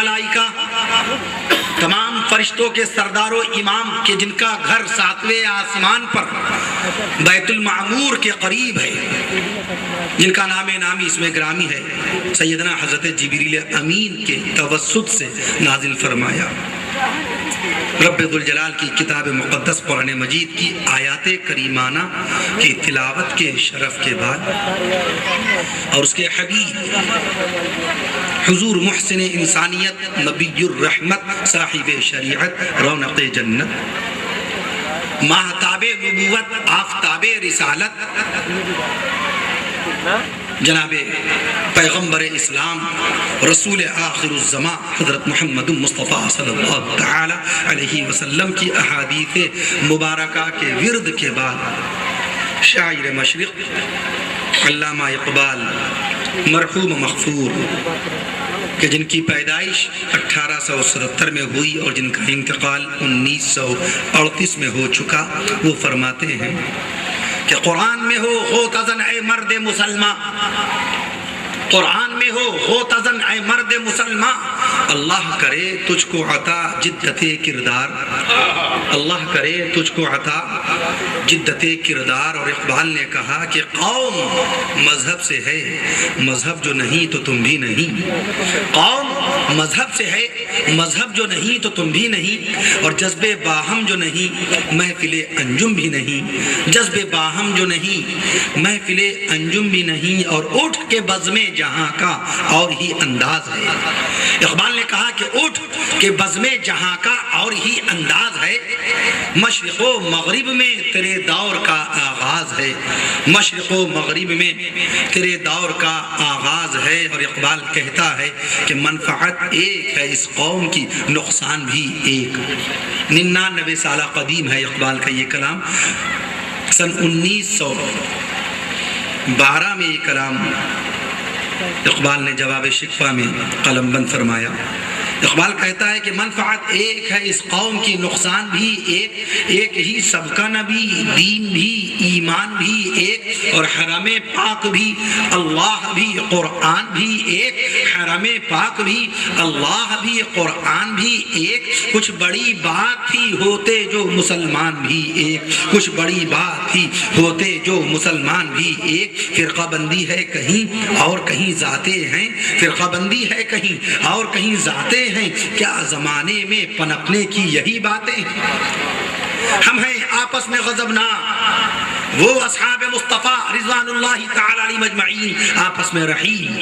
الملائکہ، تمام فرشتوں کے سردار و امام کہ جن کا گھر 7ویں آسمان پر بیت المعمور کے قریب ہے، جن کا نام نامی اس میں گرامی ہے، سیدنا حضرت جبریل امین کے توسط سے نازل فرمایا۔ رب ذوالجلال کی کتاب مقدس قرآن مجید کی آیات کریمانہ کی تلاوت کے شرف کے بعد اور اس کے حبیب حضور محسن انسانیت نبی الرحمت صاحب شریعت رونق جنت ماہتاب نبوت آفتاب رسالت جناب پیغمبر اسلام رسول آخر الزمان حضرت محمد مصطفیٰ صلی اللہ تعالی علیہ وسلم کی احادیث مبارکہ کے ورد کے بعد شاعر مشرق علامہ اقبال مرحوم مغفور کہ جن کی پیدائش 1877 میں ہوئی اور جن کا انتقال 1938 میں ہو چکا، وہ فرماتے ہیں کہ قرآن میں ہو غوتزن اے مرد مسلمان، قرآن میں ہو غوتزن اے مرد مسلمان، اللہ کرے تجھ کو عطا جدت کردار، اللہ کرے تجھ کو عطا جدت کردار۔ اور اقبال نے کہا کہ قوم مذہب سے ہے، مذہب جو نہیں تو تم بھی نہیں، قوم مذہب سے ہے، مذہب جو نہیں تو تم بھی نہیں، اور جذب باہم جو نہیں محفل انجم بھی نہیں، جذب باہم جو نہیں محفل انجم بھی نہیں، اور اٹھ کے بزم جہاں کا اور ہی انداز ہے۔ اقبال نے کہا کہ اٹھ کے بزم جہاں کا اور ہی انداز ہے، مشرق و مغرب میں تیرے دور کا آغاز ہے، مشرق و مغرب میں تیرے دور کا آغاز ہے۔ اور اقبال کہتا ہے کہ منفعت ایک ہے اس قوم کی، نقصان بھی ایک۔ 99 سالہ قدیم ہے اقبال کا یہ کلام، سن 1912 میں یہ کلام اقبال نے جواب شکوہ میں قلم بند فرمایا۔ اقبال کہتا ہے کہ منفعت ایک ہے اس قوم کی، نقصان بھی ایک، ایک ہی سب کا نبی، دین بھی ایمان بھی ایک، اور حرم پاک بھی اللہ بھی قرآن بھی ایک، حرم پاک بھی اللہ بھی قرآن بھی ایک، کچھ بڑی بات تھی ہوتے جو مسلمان بھی ایک، کچھ بڑی بات تھی ہوتے جو مسلمان بھی ایک۔ فرقہ بندی ہے کہیں اور کہیں ذاتے ہیں، فرقہ بندی ہے کہیں اور کہیں ذاتے ہیں، کیا زمانے میں پنپنے کی یہی باتیں ہیں؟ ہم ہیں آپس میں غضبناک، وہ اصحاب مصطفیٰ رضوان اللہ تعالی علیہ مجمعین آپس میں رحیم۔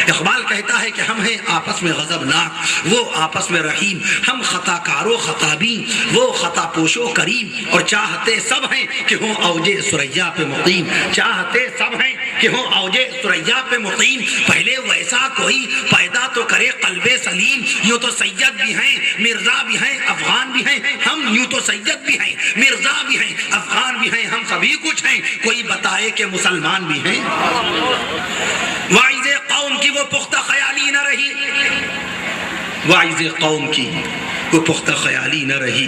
اقبال کہتا ہے کہ ہم ہیں آپس میں غضبناک، وہ آپس میں رحیم، ہم خطا کارو خطابین، وہ خطا پوشو کریم، اور چاہتے سب ہیں کہ ہوں اوج ثریا پہ مقیم، چاہتے سب ہیں کہ ہوں اوج ثریا پہ مقیم۔ پہلے ویسا کوئی پیدا تو کرے قلب سلیم، یوں تو سید بھی ہیں مرزا بھی ہیں افغان بھی ہیں ہم، یوں تو سید بھی ہیں مرزا بھی ہیں افغان بھی ہیں ہم، سبھی کچھ ہیں، کوئی بتائے کہ مسلمان بھی ہیں۔ واعظ قوم کی وہ پختہ خیالی نہ رہی، واعظ قوم کی وہ پختہ خیالی نہ رہی،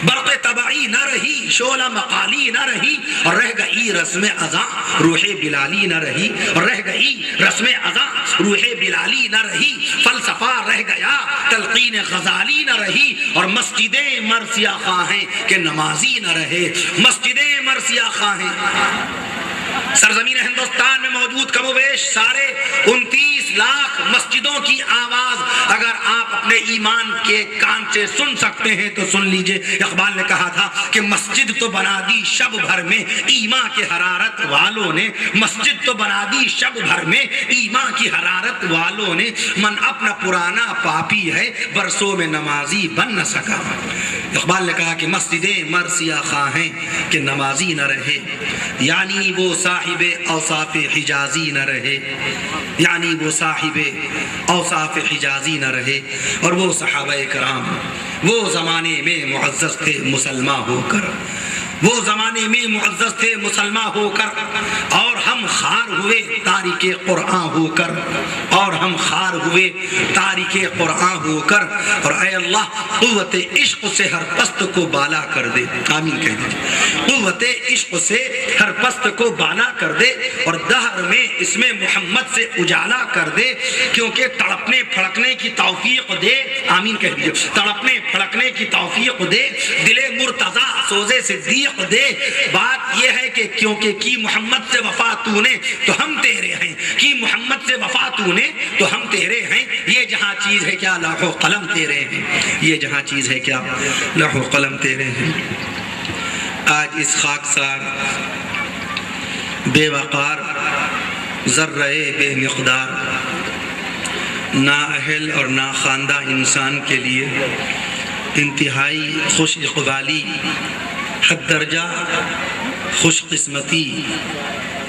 برق تبعی نہ رہی، شعلہ مقالی نہ رہی، اور رہ گئی رسم اذاں روح بلالی نہ رہی، اور رہ گئی رسم اذاں روح بلالی نہ رہی، فلسفہ رہ گیا تلقین غزالی نہ رہی، اور مسجدیں مرثیہ خواہیں کہ نمازی نہ رہے، مسجدیں مرثیہ خواہیں۔ سرزمین ہندوستان میں موجود کم و بیش 29.5 لاکھ مسجدوں کی آواز اگر آپ اپنے ایمان کے کان سے سن سکتے ہیں تو سن لیجئے۔ اقبال نے کہا تھا کہ مسجد تو بنا دی شب بھر میں ایمان کی حرارت والوں نے، مسجد تو بنا دی شب بھر میں ایمان کی حرارت والوں نے، من اپنا پرانا پاپی ہے برسوں میں نمازی بن نہ سکا۔ اقبال نے کہا کہ مسجدیں مرثیہ خواہیں کہ نمازی نہ رہے، یعنی وہ صاحب اوصاف حجازی نہ رہے، یعنی وہ صاحب اوصاف حجازی نہ رہے، اور وہ صحابہ کرام وہ زمانے میں معزز تھے مسلمان ہو کر، وہ زمانے میں معزز تھے مسلمان ہو کر، اور ہم ہم خار ہوئے تاریک قرآن ہو کر، اور ہم خار ہوئے تاریک قرآن ہو کر، اور اے اللہ قوت عشق سے ہر پست کو بالا کر دے، آمین کہہ دیجیے، قوت عشق سے ہر پست کو بالا کر دے، اور دہر میں اس میں محمد سے اجالا کر دے، کیونکہ تڑپنے پھڑکنے کی توفیق دے، آمین کہہ دیجیے، تڑپنے پھڑکنے کی توفیق دے، دل مرتضی سوزے صدیق دے۔ بات یہ ہے کہ کیونکہ کی محمد سے وفا تو نے تو ہم تیرے ہیں، کی محمد سے وفا تو نے تو ہم تیرے ہیں، یہ جہاں چیز ہے کیا لوح و قلم تیرے ہیں، یہ جہاں چیز ہے کیا لوح و قلم تیرے ہیں۔ آج اس خاکسار بے وقار ذرہ بے مقدار نااہل اور ناخواندہ انسان کے لیے انتہائی خوش اقبالی، حد درجہ خوش قسمتی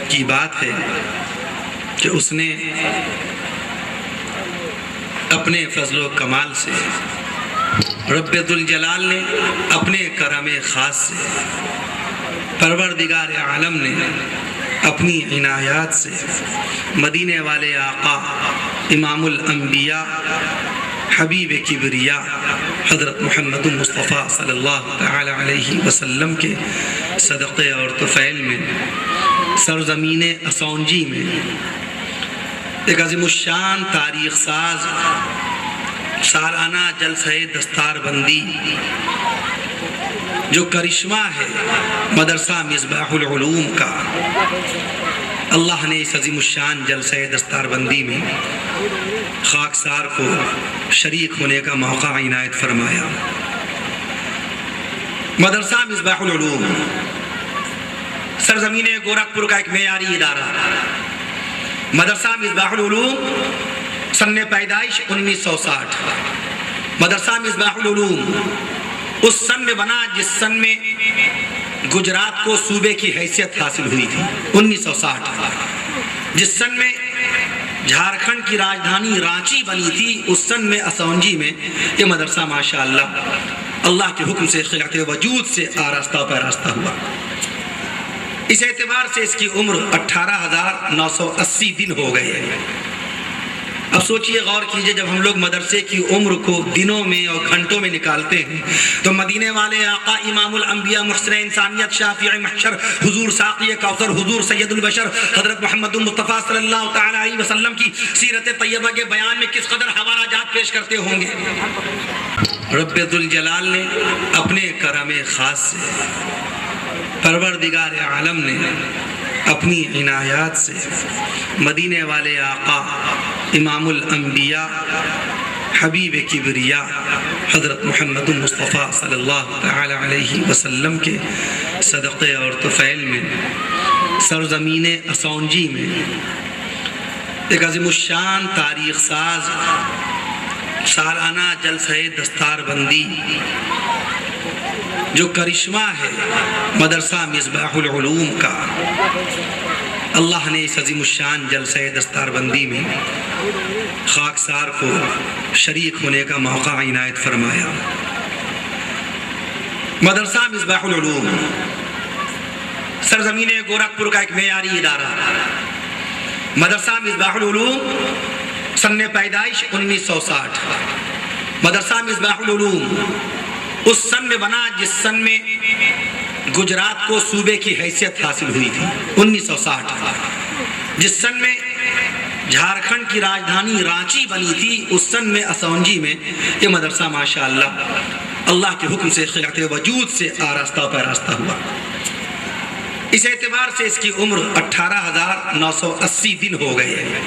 کی بات ہے کہ اس نے اپنے فضل و کمال سے، رب ذوالجلال نے اپنے کرم خاص سے، پروردگار عالم نے اپنی عنایات سے مدینے والے آقا امام الانبیاء حبیب کبریا حضرت محمد مصطفیٰ صلی اللہ تعالی علیہ وسلم کے صدقے اور طفیل میں، سرزمین اسونجی میں ایک عظیم الشان تاریخ ساز سالانہ جلسہ دستار بندی جو کرشمہ ہے مدرسہ مصباح العلوم کا، اللہ نے اس عظیم الشان جلسہ دستار بندی میں خاکسار کو شریک ہونے کا موقع عنایت فرمایا۔ مدرسہ مصباح العلوم سرزمین گورکھپور کا ایک معیاری ادارہ، مدرسہ مصباح العلوم سن پیدائش 1960، مدرسہ مصباح العلوم اس سن میں بنا جس سن میں گجرات کو صوبے کی حیثیت حاصل ہوئی تھی، 1960، جس سن میں جھارکھنڈ کی راجدھانی رانچی بنی تھی، اس سن میں اسونجی میں یہ مدرسہ ماشاءاللہ اللہ کے حکم سے خلقت وجود سے آراستہ پیراستہ ہوا۔ اس اعتبار سے اس کی عمر 18,980 دن ہو گئے ہیں۔ اب سوچئے، غور کیجئے، جب ہم لوگ مدرسے کی عمر کو دنوں میں اور گھنٹوں میں نکالتے ہیں تو مدینے والے آقا امام الانبیاء محسن انسانیت شافع محشر حضور ساقی کوثر حضور سید البشر حضرت محمد مصطفیٰ صلی اللہ تعالی علیہ وسلم کی سیرت طیبہ کے بیان میں کس قدر حوالہ جات پیش کرتے ہوں گے۔ رب ذوالجلال نے اپنے کرم خاص سے، پروردگار عالم نے اپنی عنایات سے مدینے والے آقا امام الانبیاء حبیب کبریا حضرت محمد مصطفیٰ صلی اللہ تعالی علیہ وسلم کے صدقے اور طفیل میں، سرزمین اسونجی میں ایک عظیم الشان تاریخ ساز سالانہ جلسہ دستار بندی جو کرشمہ ہے مدرسہ مصباح العلوم کا، اللہ نے اس عظیم الشان جلسہ دستار بندی میں خاکسار کو شریک ہونے کا موقع عنایت فرمایا۔ مدرسہ مصباح العلوم سرزمین گورکھپور کا ایک معیاری ادارہ، مدرسہ مصباح العلوم سن پیدائش 1960، مدرسہ مصباح العلوم اس سن میں بنا جس سن میں گجرات کو صوبے کی حیثیت حاصل ہوئی تھی، 1960، جس سن میں جھارکھنڈ کی راجدھانی رانچی بنی تھی، اس سن میں اسونجی میں یہ مدرسہ ماشاءاللہ اللہ کے حکم سے خلقت وجود سے آراستہ پیراستہ ہوا۔ اس اعتبار سے اس کی عمر 18,980 دن ہو گئے ہیں۔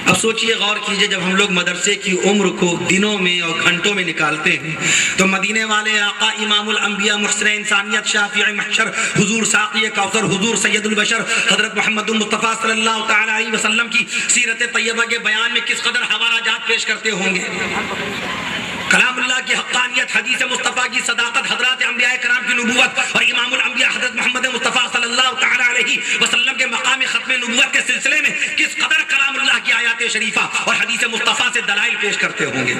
اب سوچئے، غور کیجئے، جب ہم لوگ مدرسے کی عمر کو دنوں میں اور گھنٹوں میں نکالتے ہیں تو مدینے والے آقا امام الانبیاء محسن انسانیت شافع محشر حضور ساقی کوثر حضور سید البشر حضرت محمد مصطفیٰ صلی اللہ تعالی علیہ وسلم کی سیرت طیبہ کے بیان میں کس قدر حوالہ جات پیش کرتے ہوں گے۔ کلام اللہ کی حقانیت، حدیث مصطفیٰ کی صداقت، حضرات انبیاء کرام کی نبوت اور امام الانبیاء حضرت محمد مصطفیٰ صلی اللہ تعالی علیہ وسلم کے مقام ختم نبوت کے سلسلے میں کس قدر کلام اللہ کی آیات شریفہ اور حدیث مصطفیٰ سے دلائل پیش کرتے ہوں گے۔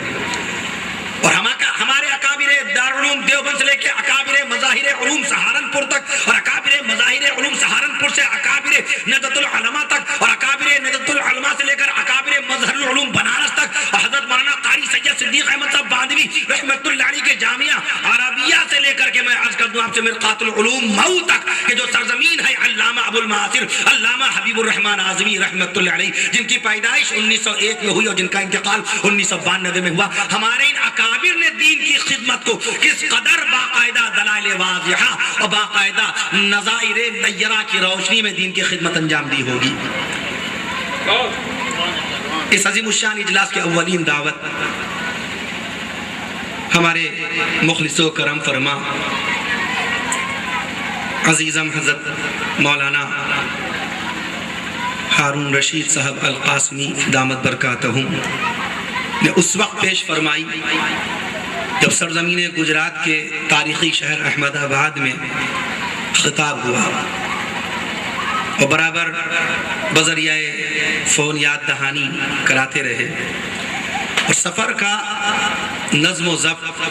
اور ہمارے اکابر دارالعلوم دیوبند سے لے کے اکابر مظاہر علوم سہارنپور تک، اور اکابر مظاہر علوم سہارنپور سے اکابر ندوۃ العلماء تک، اور اکابر ندوۃ العلماء سے لے کر اکابر مظہر العلوم بنارس تک، اور حضرت مولانا قاری سید صدیق احمد صاحب باندھوی رحمۃ اللہ علیہ کے جامعہ عربیہ سے لے کر کے میں عرض کر دوں آپ سے مرقات العلوم مئو تک کہ جو سرزمین ہے علامہ ابو المعاصر علامہ حبیب الرحمن اعظمی رحمۃ اللہ علیہ، جن کی پیدائش 1901 میں ہوئی اور جن کا انتقال 1992 میں ہوا، ہمارے ان اکابر نے دین کی خدمت کو کس قدر باقاعدہ دلائل واضحہ اور باقاعدہ نظائر نیرہ کی روشنی میں دین کی خدمت انجام دی ہوگی۔ اس عظیم الشان اجلاس کے اولین دعوت ہمارے مخلص و کرم فرما عزیزم حضرت مولانا ہارون رشید صاحب القاسمی دامت برکاتہم نے اس وقت پیش فرمائی جب سرزمین گجرات کے تاریخی شہر احمد آباد میں خطاب ہوا، اور برابر بذریعہ فون یاد دہانی کراتے رہے، اور سفر کا نظم و ضبط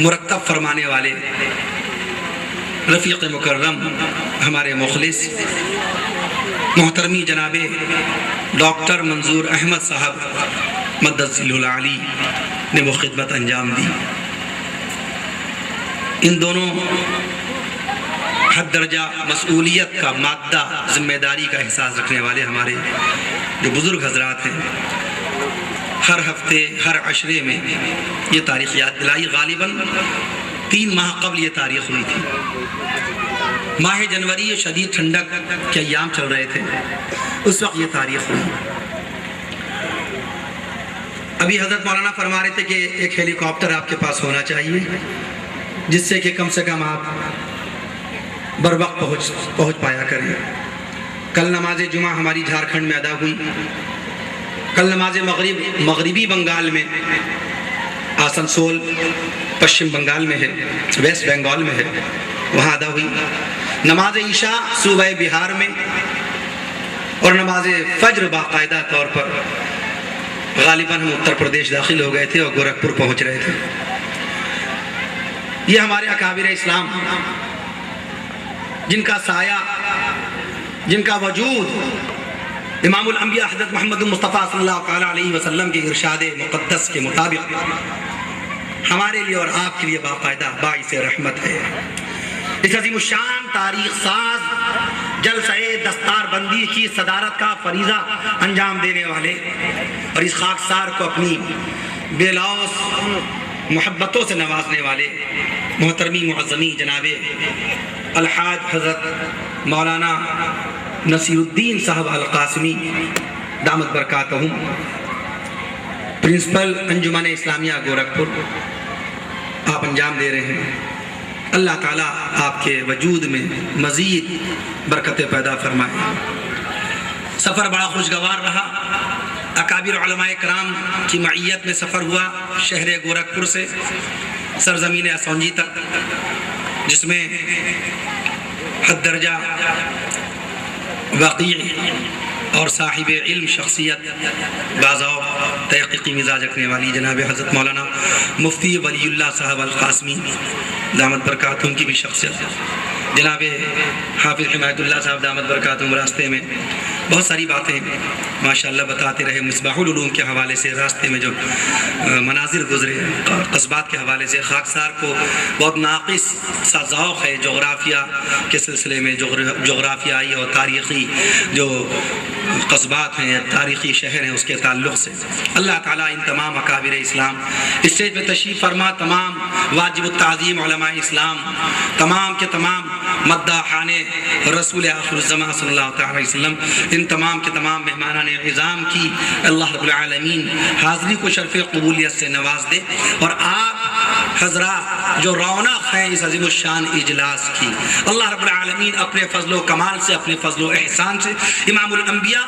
مرتب فرمانے والے رفیق مکرم ہمارے مخلص محترمی جناب ڈاکٹر منظور احمد صاحب مدد العالی نے وہ خدمت انجام دی۔ ان دونوں حد درجہ مسئولیت کا مادہ ذمہ داری کا احساس رکھنے والے ہمارے جو بزرگ حضرات ہیں، ہر ہفتے ہر عشرے میں یہ تاریخ یاد دلائی۔ غالباً 3 ماہ قبل یہ تاریخ ہوئی تھی، ماہ جنوری شدید ٹھنڈک کے ایام چل رہے تھے، اس وقت یہ تاریخ ہوئی۔ ابھی حضرت مولانا فرما رہے تھے کہ ایک ہیلی کاپٹر آپ کے پاس ہونا چاہیے جس سے کہ کم آپ بر وقت پہنچ پایا کریں۔ کل نماز جمعہ ہماری جھارکھنڈ میں ادا ہوئی، کل نماز مغربی بنگال میں آسنسول پشچم بنگال میں ہے، ویسٹ بنگال میں ہے، وہاں ادا ہوئی۔ نماز عشاء صوبہ بہار میں، اور نماز فجر باقاعدہ طور پر غالباً ہم اتر پردیش داخل ہو گئے تھے اور گورکھپور پہنچ رہے تھے۔ یہ ہمارے اکابر اسلام جن کا سایہ، جن کا وجود امام الانبیاء حضرت محمد مصطفیٰ صلی اللہ تعالیٰ علیہ وسلم کے ارشاد مقدس کے مطابق ہمارے لیے اور آپ کے لیے باقاعدہ باعث رحمت ہے۔ اس عظیم الشان تاریخ ساز جلسہ دستار بندی کی صدارت کا فریضہ انجام دینے والے اور اس خاکسار کو اپنی بے لوث محبتوں سے نوازنے والے محترمی معظمی جناب الحاج حضرت مولانا نصیر الدین صاحب القاسمی دامت برکاتہم، پرنسپل انجمن اسلامیہ گورکھپور، آپ انجام دے رہے ہیں۔ اللہ تعالیٰ آپ کے وجود میں مزید برکتیں پیدا فرمائے۔ سفر بڑا خوشگوار رہا، اکابر علماء کرام کی معیت میں سفر ہوا شہر گورکھپور سے سرزمین اسونجی تک، جس میں حد درجہ واقعی اور صاحب علم شخصیت باذوق تحقیقی مزاج رکھنے والی جناب حضرت مولانا مفتی ولی اللہ صاحب القاسمی دامت برکاتہم کی بھی شخصیت، جناب حافظ حمایت اللہ صاحب دامت برکاتہم راستے میں بہت ساری باتیں ماشاءاللہ بتاتے رہے، مصباح العلوم کے حوالے سے راستے میں جو مناظر گزرے، قصبات کے حوالے سے خاکسار کو بہت ناقص سا ذوق ہے جغرافیہ کے سلسلے میں، جغرافیائی اور تاریخی جو قصبات ہیں، تاریخی شہر ہیں، اس کے تعلق سے اللہ تعالیٰ ان تمام اکابر اسلام اسٹیج پہ تشریف فرما، تمام واجب التعظیم علماء اسلام، تمام کے تمام مداحان رسول آخر الزمان صلی اللہ تعالیٰ علیہ وسلم، ان تمام کے تمام مہمانان اعظام کی اللہ رب العالمین حاضری کو شرف قبولیت سے نواز دے، اور آپ حضرات جو رونق ہیں اس عظیم الشان اجلاس کی، اللہ رب العالمین اپنے فضل و کمال سے، اپنے فضل و احسان سے امام الانبیاء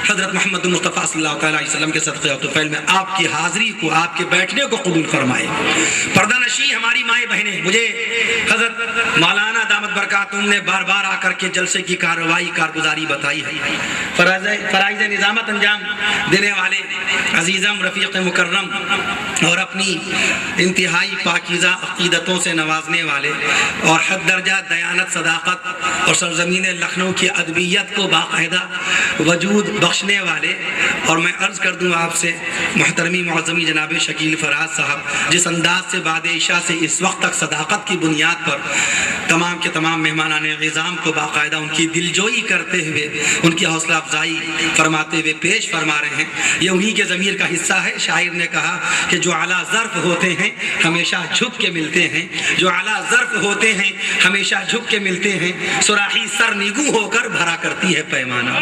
حضرت محمد مصطفیٰ صلی اللہ تعالیٰ علیہ وسلم کے صدقے اور طفیل میں آپ کی حاضری کو، آپ کے بیٹھنے کو قبول فرمائے۔ پردہ نشی ہماری مائیں بہنیں، مجھے حضرت مولانا دامت دامت برکاتہم نے بار بار آ کر کے جلسے کی کارگزاری بتائی ہے۔ فرائض نظامت انجام دینے والے عزیزم رفیق مکرم اور اپنی انتہائی پاکیزہ عقیدتوں سے نوازنے والے اور حد درجہ دیانت، صداقت اور سرزمین لکھنؤ کی ادبیت کو باقاعدہ وجود بخشنے والے، اور میں عرض کر دوں آپ سے محترمی معظمی جناب شکیل فراز صاحب جس انداز سے بعد عشاء سے اس وقت تک صداقت کی بنیاد پر تمام کے تمام مہمانان عظام کو باقاعدہ ان کی دلجوئی کرتے ہوئے، ان کی حوصلہ افزائی فرماتے ہوئے پیش فرما رہے ہیں، یہ انہی کے ضمیر کا حصہ ہے۔ شاعر نے کہا کہ جو اعلیٰ ظرف ہوتے ہیں ہمیشہ جھک کے ملتے ہیں، جو اعلیٰ ظرف ہوتے ہیں ہمیشہ جھک کے ملتے ہیں، سراحی سر نگو ہو کر بھرا کرتی ہے پیمانہ،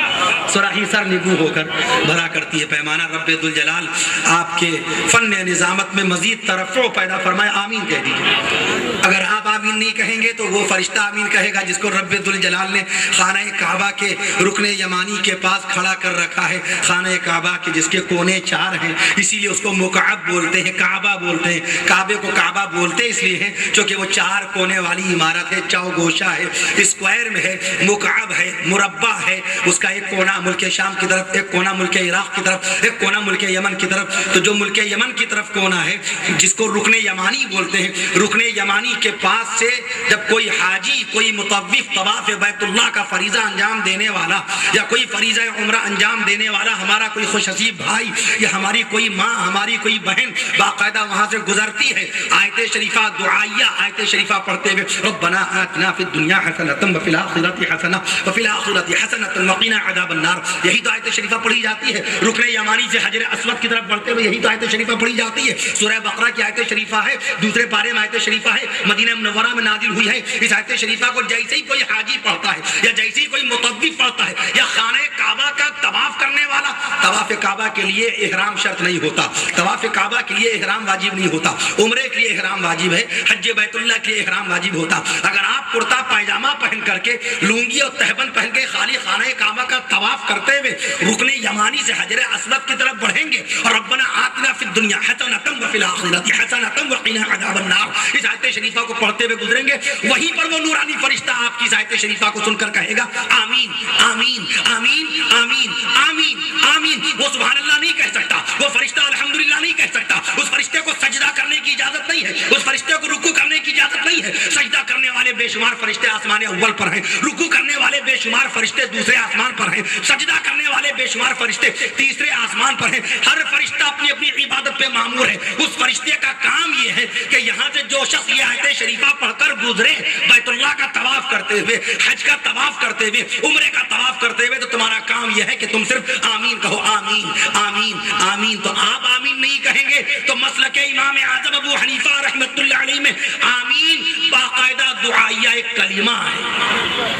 سراحی سر نگو ہو کر بھرا کرتی ہے پیمانہ۔ رب ذوالجلال آپ کے فن نظامت میں مزید ترفع پیدا فرمائے، آمین کہہ دیجیے۔ اگر آپ آمین نہیں کہیں گے تو وہ فرشتہ آمین کہے گا جس کو رب ذوالجلال نے خانہ کعبہ کے رکن یمانی کے پاس کھڑا کر رکھا ہے، خانہ کعبہ کے جس کے کونے 4 ہیں، اسی لیے اس کو مکعب بولتے ہیں، کعبہ بولتے ہیں۔ کعبے کو کعبہ بولتے اس لیے ہیں چونکہ وہ 4 کونے والی عمارت ہے، چو گوشہ ہے، اسکوائر میں ہے، مکعب ہے، مربع ہے، اس کا ایک کونا ملک شام کی طرف، ایک کونا ملک عراق کی طرف، ایک کونا ملک یمن کی طرف۔ تو جو ملک یمن کی طرف کونا ہے جس کو رکن یمانی بولتے ہیں، رکن یمانی کے پاس سے جب کوئی حاجی، کوئی مطوف طواف بیت اللہ کا فریضہ انجام دینے والا یا کوئی فریضہ عمرہ انجام دینے والا، ہمارا کوئی خوش نصیب بھائی یا ہماری کوئی ماں، ہماری کوئی بہن باقاعدہ وہاں سے گزرتی ہے، آیت شریفہ دعائیہ آیت شریفہ پڑھتے ہوئے ربنا آتنا فی الدنیا حسنۃ وفی الآخرۃ حسنۃ وفی الآخرۃ حسنۃ وقنا عذاب النار، یہی تو آیت شریفہ پڑھی جاتی ہے۔ رکن یمانی سے حجر اسود کی طرف بڑھتے ہوئے یہی تو آیت شریفہ پڑھی جاتی ہے۔ سورہ بقرہ کی آیت شریفہ ہے، دوسرے پارے میں آیت شریفہ ہے، مدینہ منورہ میں نازل ہوئی ہے۔ اس آیت شریفہ کو جیسے ہی کوئی حاجی پڑھتا ہے یا جیسے ہی کوئی مطوف پڑھتا ہے یا خانہ کعبہ کا طواف کرنے والا، طواف کعبہ کے لیے احرام شرط نہیں ہوتا، طواف کعبہ کے لیے احرام واجب نہیں ہوتا، عمرے کے لیے احرام واجب ہے، حج بیت اللہ کے لیے احرام واجب ہوتا۔ اگر آپ کرتا پائجامہ پہن کر کے، لونگی اور تہبند پہن کے خالی خانہ کعبہ کا طواف کرتے ہوئے رکن یمانی سے حجر اسود کی طرف بڑھیں گے اور ربنا آتنا فی الدنیا حسنۃ وفی الآخرۃ حسنۃ وقنا عذاب النار اس آیت شریفہ کو پڑھتے ہوئے گزریں گے، وہیں پر وہ نورانی فرشتہ آپ کی اس آیت شریفہ کو سن کر کہے گا آمین آمین آمین آمین آمین آمین۔ وہ سبحان اللہ نہیں کہہ سکتا، وہ فرشتہ الحمدللہ نہیں کہہ سکتا، اس فرشتے کو سجدہ کرنے کی اجازت نہیں ہے، اس فرشتے کو رکوع کرنے کی اجازت نہیں ہے۔ سجدہ کرنے والے بے شمار فرشتے آسمان اول پر ہیں، رکوع کرنے والے بے شمار فرشتے دوسرے آسمان پر ہیں، سجدہ کرنے والے بے شمار فرشتے تیسرے آسمان پر ہیں۔ ہر فرشتہ اپنی اپنی عبادت پہ مامور ہے۔ اس فرشتے کا کام یہ ہے کہ یہاں سے جو شخص یہ آیت شریفہ پڑھ کر گزرے بیت اللہ کا طواف کرتے ہوئے، حج کا طواف کرتے ہوئے، عمرے کا طواف کرتے ہوئے، تو تمہارا کام یہ ہے کہ تم صرف آمین کہو، آمین آمین آمین۔ تو آپ آمین نہیں کہیں گے تو مسلک امام اعظم ابو حنیفہ رحمۃ اللہ علیہ میں آمین باقاعدہ دعائیہ ایک کلمہ ہے۔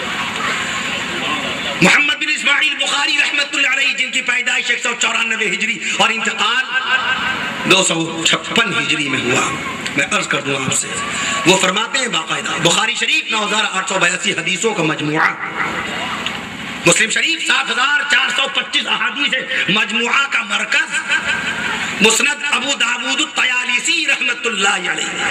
محمد بن اسماعیل بخاری رحمۃ اللہ علیہ جن کی پیدائش 194 ہجری اور انتقال 256 ہجری میں ہوا، میں عرض کر دوں آپ سے، وہ فرماتے ہیں باقاعدہ بخاری شریف 9882 حدیثوں کا مجموعہ، مسلم شریف 7425 احادیث مجموعہ کا مرکز، مسند ابو داود الطیالسی رحمت اللہ علیہ،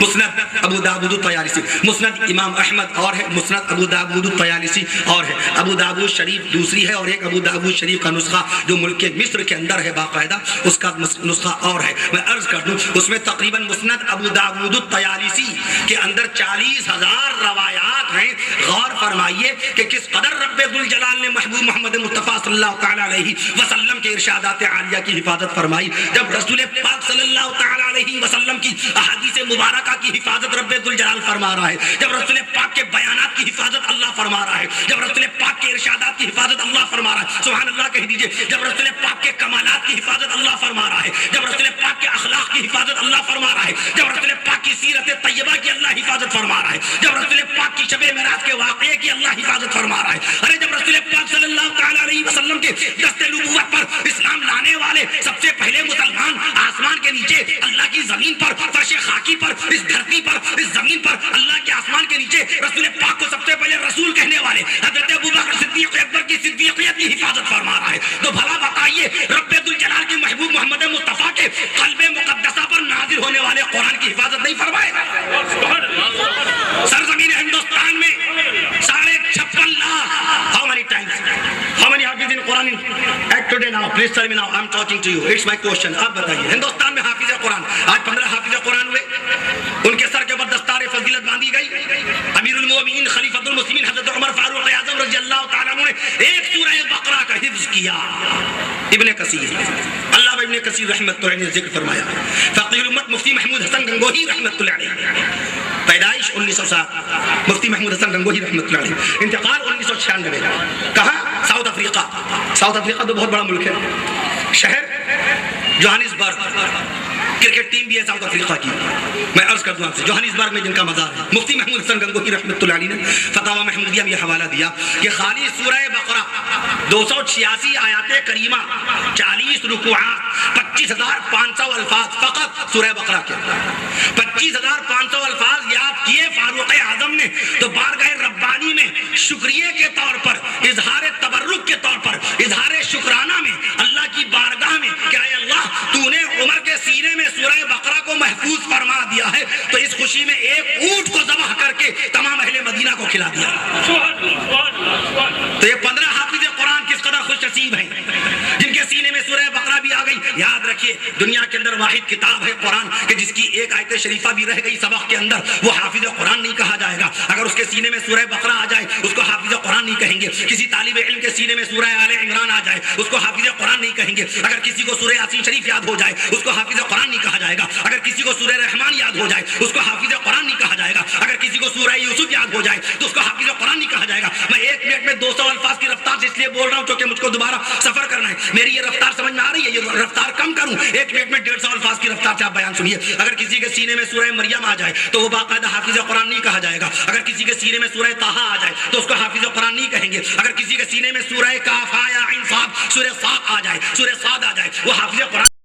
مسند ابو داود الطیالسی، مسند امام احمد اور ہے، مسند ابو داود الطیالسی اور ہے، ابو داود شریف دوسری ہے، اور ایک ابو داود شریف کا نسخہ جو ملک مصر کے اندر ہے باقاعدہ اس کا نسخہ اور ہے۔ میں عرض کر دوں اس میں تقریباً مسند ابو داود الطیالسی کے اندر 40,000 روایات ہیں۔ غور فرمائیے کہ کس قدر رب ذوالجلال نے محبوب محمد مصطفیٰ صلی اللہ تعالیٰ علیہ وسلم کے ارشادات عالیہ کی حفاظت فرمائی۔ جب رسول پاک صلی اللہ تعالیٰ علیہ وسلم کی احادیث مبارکہ کی حفاظت رب ذوالجلال فرما رہا ہے، جب رسول پاک کے بیانات کی حفاظت اللہ فرما رہا ہے، جب رسول پاک کے ارشادات کی حفاظت اللہ فرما رہا ہے، سبحان اللہ کہہ دیجئے، جب رسول پاک کے کمالات کی حفاظت اللہ فرما رہا ہے، جب رسول پاک کے اخلاق کی حفاظت اللہ فرما رہا ہے، جب رسول پاک کی سیرت طیبہ کی اللہ حفاظت فرما رہا ہے، جب رسول پاک کی شب معراج کے واقعے کی اللہ حفاظت فرما رہا ہے، ارے جب رسول پاک صلی اللہ تعالیٰ علیہ وسلم کے دست نبوت پر اسلام لانے والے سب سے پہلے مسلمان آسمان کے نیچے اللہ کی زمین پر فرش خاکی پر اس دھرتی پر اس زمین پر اللہ کے آسمان کے نیچے رسول پاک کو سب سے پہلے رسول کہنے والے حضرت ابوبکر صدیق اکبر کی صدیقیت کی حفاظت فرما رہا ہے۔ تو بھلا بتائیے رب ذوالجلال کے محبوب محمد مصطفیٰ کے قلب مقدسہ پر نازل ہونے والے قرآن کی حفاظت نہیں فرمائے؟ سرزمین ہندوستان میں Quran at today now, please tell me now, I'm talking to you, it's my question. آپ بتائیے ہندوستان میں حافظ قرآن آج 15 حافظ قرآن ہوئے, ان کے سر کے اوپر دستار فضیلت باندھی گئی. امیر المومنین خلیفۃ المسلمین حضرت عمر فاروق اعظم رضی اللہ تعالیٰ عنہ نے ایک سورہ بقرہ کا حفظ کیا. ابن کثیر, علامہ ابن کثیر رحمۃ اللہ علیہ نے ذکر فرمایا. فقیہ الامت مفتی محمود حسن گنگوہی رحمۃ اللہ علیہ, پیدائش 1907, مفتی محمود حسن گنگوہی رحمۃ اللہ علیہ, انتقال 1996. کہاں؟ South Africa. ساؤتھ افریقہ تو بہت بڑا ملک ہے, شہر جوہانسبرگ, کرکٹ ٹیم بھی ہے ساؤتھ افریقہ کی. میں عرض کر دوں آپ سے, جوہانسبرگ میں جن کا مزار ہے. مفتی محمود حسن گنگوہی رحمۃ اللہ علیہ نے فتاوی محمودیہ میں یہ حوالہ دیا کہ خالی سورہ بقرہ 286 آیات کریمہ, 40 رکوعات, 25,500 الفاظ فقط سورہ بقرہ کے. 25,500 الفاظ یاد کیے فاروق اعظم نے, تو بارگاہ ربانی میں شکریہ کے طور پر, اظہار تبرک کے طور پر, اظہار شکرانہ میں اللہ کی بارگاہ میں کہ اے اللہ تو نے عمر کے سینے میں سورہ بقرہ کو محفوظ فرما دیا ہے, تو اس خوشی میں ایک اونٹ کو ذبح کر کے تمام اہل مدینہ کو کھلا دیا. تو یہ 15 حافظ قرآن کس قدر خوش نصیب ہیں جن کے سینے میں سورہ بقرہ بھی آ گئی. یاد رکھیے دنیا کے اندر واحد کتاب ہے قرآن کہ جس کی ایک آیت شریفہ بھی رہ گئی سبق کے اندر, وہ حافظ قرآن نہیں کہا جائے گا. اگر اس کے سینے میں سورہ بقرہ آ جائے اس کو حافظ قرآن نہیں کہیں گے. کسی طالب علم کے سینے میں سورہ آل عمران آ جائے اس کو حافظ قرآن نہیں کہیں گے. اگر کسی کو سورہ یاسین شریف یاد ہو جائے اس کو حافظ قرآن نہیں کہا جائے گا. اگر کسی کو سورہ رحمان یاد ہو جائے اس کو حافظ قرآن نہیں کہا جائے گا. اگر کسی کو سورہ یوسف یاد ہو جائے تو اس کو حافظ قرآن نہیں کہا جائے گا. میں 1 منٹ میں 200 الفاظ کی رفتار سے اس لیے بول رہا ہوں کیونکہ مجھ کو دوبارہ سفر کرنا ہے. میری یہ رفتار سمجھ میں آ رہی ہے, یہ رفتار کم کروں, 1 منٹ میں 150 الفاظ کی رفتار سے آپ بیان سنیے. اگر کسی کے سینے میں سورہ مریم آ جائے تو وہ باقاعدہ حافظ قرآن نہیں کہا جائے گا. اگر کسی کے سینے میں سورہ طٰہٰ آ جائے تو اس کو حافظ قرآن نہیں کہیں گے. اگر کسی کے سینے میں سورہ کاف یا عین صاد, سورہ صاد آ جائے, سورہ صاد آ جائے, وہ حافظ قرآن